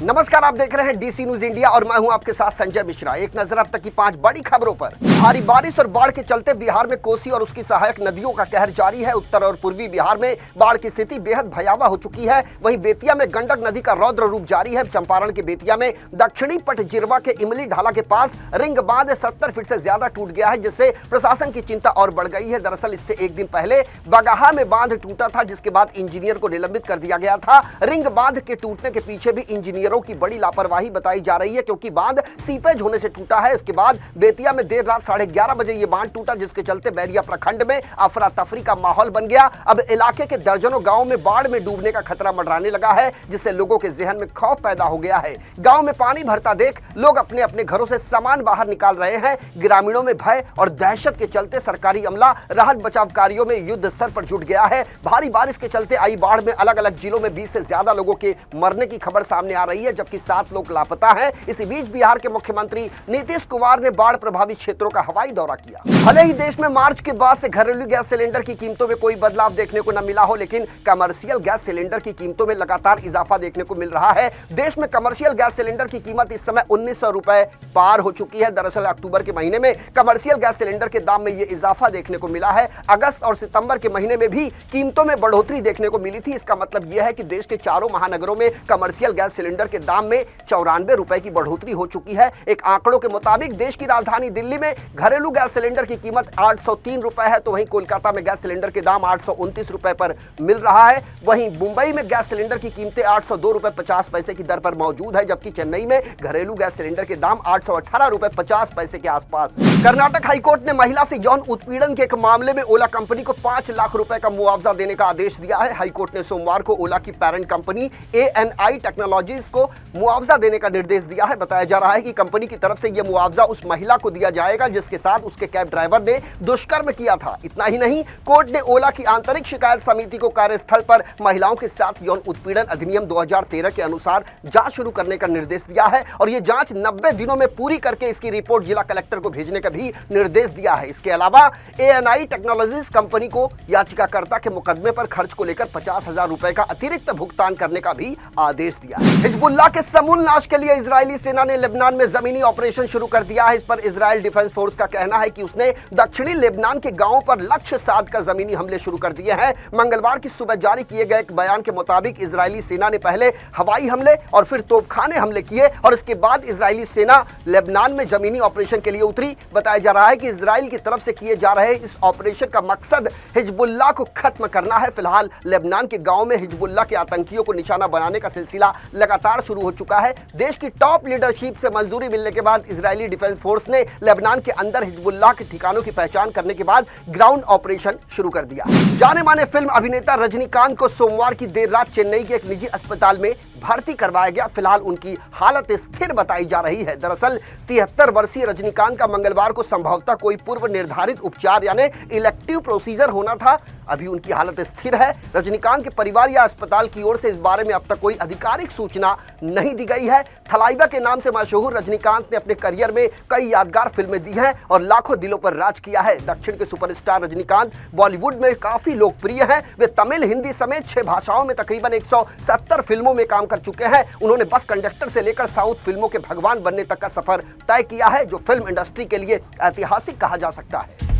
नमस्कार, आप देख रहे हैं डीसी न्यूज इंडिया और मैं हूं आपके साथ संजय मिश्रा। एक नजर अब तक की 5 बड़ी खबरों पर। भारी बारिश और बाढ़ के चलते बिहार में कोसी और उसकी सहायक नदियों का कहर जारी है। उत्तर और पूर्वी बिहार में बाढ़ की स्थिति बेहद भयावह हो चुकी है। वहीं बेतिया में गंडक नदी का रौद्र रूप जारी है। चंपारण के बेतिया में दक्षिणी पट जिरवा के इमली ढाला के पास रिंग बांध 70 फीट से ज्यादा टूट गया है, जिससे प्रशासन की चिंता और बढ़ गई है। दरअसल इससे एक दिन पहले बगाहा में बांध टूटा था, जिसके बाद इंजीनियर को निलंबित कर दिया गया था। रिंग बांध के टूटने के पीछे भी इंजीनियरों की बड़ी लापरवाही बताई जा रही है, क्योंकि बांध सीपेज होने से टूटा है। इसके बाद बेतिया में देर रात 11:30 बजे ये बांध टूटा, जिसके चलते बैरिया प्रखंड में अफरा तफरी का माहौल बन गया। अब इलाके के दर्जनों गांव में बाढ़ में डूबने का खतरा मंडराने लगा है, जिससे लोगों के जहन में खौफ पैदा हो गया है। गांव में पानी भरता देख लोग अपने अपने घरों से सामान बाहर निकाल रहे हैं। ग्रामीणों में भय और दहशत के चलते सरकारी अमला राहत बचाव कार्यों में युद्ध स्तर पर जुट गया है। भारी बारिश के चलते आई बाढ़ में अलग अलग जिलों में 20 से ज्यादा लोगों के मरने की खबर सामने आ रही है, जबकि 7 लोग लापता हैं। इसी बीच बिहार के मुख्यमंत्री नीतीश कुमार ने बाढ़ प्रभावित क्षेत्रों का हवाई दौरा किया। भले ही देश में मार्च के बाद से घरेलू गैस सिलेंडर की कीमतों में कोई बदलाव देखने को न मिला हो, लेकिन कमर्शियल गैस सिलेंडर की कीमतों में लगातार इजाफा देखने को मिल रहा है। देश में कमर्शियल गैस सिलेंडर की कीमत इस समय 1900 रुपए पार हो चुकी है। दरअसल अक्टूबर के महीने में कमर्शियल गैस सिलेंडर के दाम में ये इजाफा देखने को मिला है। अगस्त और सितंबर के महीने में भी कीमतों में बढ़ोतरी देखने को मिली थी। इसका मतलब यह है कि देश के चारों महानगरों में कमर्शियल गैस सिलेंडर के दाम में 94 रुपए की बढ़ोतरी हो चुकी है। एक आंकड़ों के मुताबिक देश की राजधानी दिल्ली में घरेलू गैस सिलेंडर की कीमत 803 रुपए है, तो वहीं कोलकाता में गैस सिलेंडर के दाम 829 रुपए पर मिल रहा है। वहीं मुंबई में गैस सिलेंडर की कीमतें 802 रुपए 50 पैसे की दर पर मौजूद है, जबकि चेन्नई में घरेलू गैस सिलेंडर के दाम 818 रुपए 50 पैसे के आसपास। कर्नाटक हाईकोर्ट ने महिला से यौन उत्पीड़न के एक मामले में ओला कंपनी को 5 लाख रुपए का मुआवजा देने का आदेश दिया है। हाईकोर्ट ने सोमवार को ओला की पैरेंट कंपनी ANI टेक्नोलॉजीज को मुआवजा देने का निर्देश दिया है। बताया जा रहा है कि कंपनी की तरफ से यह मुआवजा उस महिला को दिया जाएगा जिसके साथ उसके कैब ड्राइवर ने दुष्कर्म किया था। इतना ही नहीं, कोर्ट ने ओला की आंतरिक शिकायत समिति को कार्यस्थल पर महिलाओं के साथ यौन उत्पीड़न अधिनियम 2013 के अनुसार जांच शुरू करने का निर्देश दिया है और यह जांच 90 दिनों में पूरी करके इसकी रिपोर्ट जिला कलेक्टर को भेजने का भी निर्देश दिया है। इसके अलावा ANI टेक्नोलॉजीज कंपनी को याचिकाकर्ता के मुकदमे पर खर्च को लेकर 50,000 रुपए का अतिरिक्त भुगतान करने का भी आदेश दिया है। हिजबुल्लाह के समूल नाश के लिए इजरायली सेना ने लेबनान में जमीनी ऑपरेशन शुरू कर दिया है। इस पर इजरायल डिफेंस फोर्स का कहना है कि उसने दक्षिणी लेबनान के गांवों पर लक्ष्य साध कर जमीनी हमले शुरू कर दिए हैं। मंगलवार की सुबह जारी किए गए एक बयान के मुताबिक इजरायली सेना ने पहले हवाई हमले और फिर तोपखाने हमले किए और इसके बाद इजरायली सेना लेबनान में जमीनी ऑपरेशन के लिए उतरी। बताया जा रहा है कि इजरायल की तरफ से किए जा रहे इस ऑपरेशन का मकसद हिजबुल्लाह को खत्म करना है। फिलहाल लेबनान के गांवों में हिजबुल्लाह के आतंकियों को निशाना बनाने का सिलसिला लगातार शुरू हो चुका है। देश की टॉप लीडरशिप से मंजूरी मिलने के बाद इजरायली डिफेंस फोर्स ने लेबनान के अंदर हिजबुल्लाह के ठिकानों की पहचान करने के बाद ग्राउंड ऑपरेशन शुरू कर दिया। जाने माने फिल्म अभिनेता रजनीकांत को सोमवार की देर रात चेन्नई के एक निजी अस्पताल में भर्ती करवाया गया। फिलहाल उनकी हालत स्थिर बताई जा रही है। दरअसल 73 वर्षीय रजनीकांत का मंगलवार को संभवतः कोई पूर्व निर्धारित उपचार यानी इलेक्टिव प्रोसीजर होना था। अभी उनकी हालत स्थिर है। रजनीकांत के परिवार या अस्पताल की ओर से इस बारे में अब तक कोई आधिकारिक सूचना नहीं दी गई है। थलाइवा के नाम से मशहूर रजनीकांत ने अपने करियर में कई यादगार फिल्में दी हैं और लाखों दिलों पर राज किया है। दक्षिण के सुपरस्टार रजनीकांत बॉलीवुड में काफी लोकप्रिय हैं। वे तमिल, हिंदी समेत 6 भाषाओं में तकरीबन 170 फिल्मों में काम कर चुके हैं। उन्होंने बस कंडक्टर से लेकर साउथ फिल्मों के भगवान बनने तक का सफर तय किया है, जो फिल्म इंडस्ट्री के लिए ऐतिहासिक कहा जा सकता है।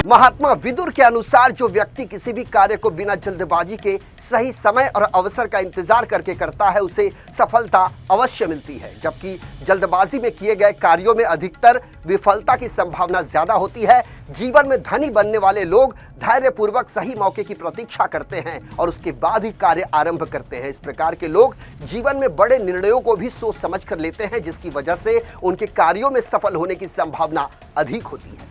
महात्मा विदुर के अनुसार जो व्यक्ति किसी भी कार्य को बिना जल्दबाजी के सही समय और अवसर का इंतजार करके करता है, उसे सफलता अवश्य मिलती है, जबकि जल्दबाजी में किए गए कार्यों में अधिकतर विफलता की संभावना ज्यादा होती है। जीवन में धनी बनने वाले लोग धैर्यपूर्वक सही मौके की प्रतीक्षा करते हैं और उसके बाद ही कार्य आरंभ करते हैं। इस प्रकार के लोग जीवन में बड़े निर्णयों को भी सोच समझ कर लेते हैं, जिसकी वजह से उनके कार्यों में सफल होने की संभावना अधिक होती है।